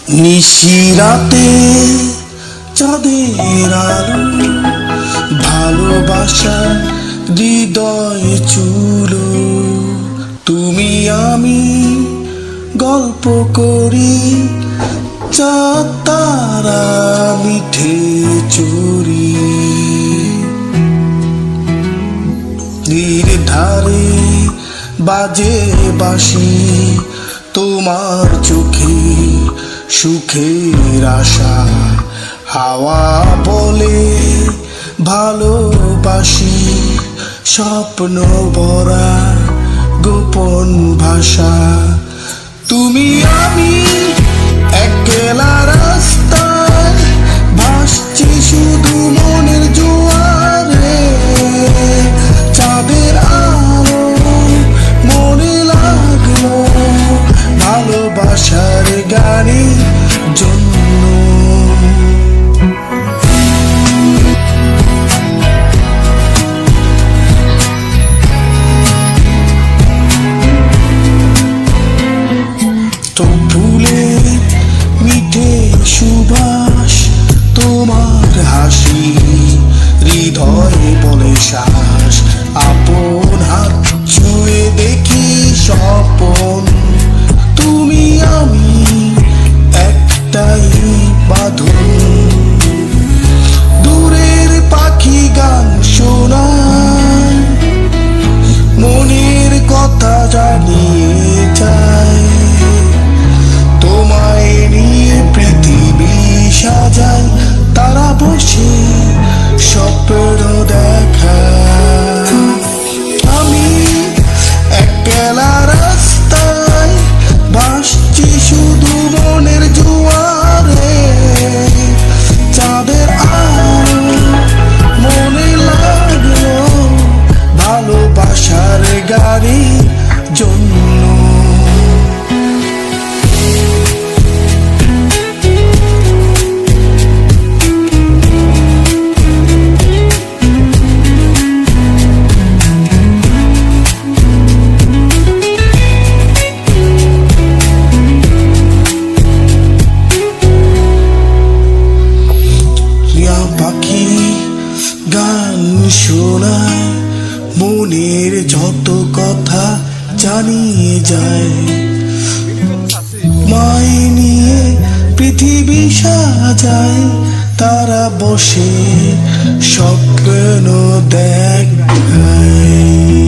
নিশিরাতে চাঁদের আলো, ভালোবাসা হৃদয় চুলো। তুমি আমি গল্প করি, চাঁদ তারা মিঠে চুরি। ধারে বাজে বাঁশি, তোমার চোখে সুখের আশা। হাওয়া বলে ভালোবাসি, স্বপ্ন ভরা গোপন ভাষা। তুমি আমি একলা রাস্তায়, ভাসছি শুধু মনের জোয়ারে। চাঁদের আলো মনে লাগলো, ভালোবাসার গানের জন্য। তো ফুলের মিঠে সুবাস, তোমার হাসি হৃদয় বলে শ্বাস। আপন হাত ছুঁয়ে দেখি স্বপন, তুমি আমি একটাই বাঁধন। দূরের পাখি গান শোনায়, মনের কথা জানিয়ে যায়। তোমায় নিয়ে পৃথিবী সাজায়, তারা বসে স্বপ্ন দেখায়। আমি একলা রাস্তায়, ভাসছি শুধু মনের জোয়ারে। চাঁদের আলো মনে লাগলো, ভালোবাসার গানের জন্য। পাখি গান শোনায়, মনের যত কথা জানিয়ে যায়। মায় নিয়ে পৃথিবী সাজায়, তারা বসে স্বপ্ন দেখায়।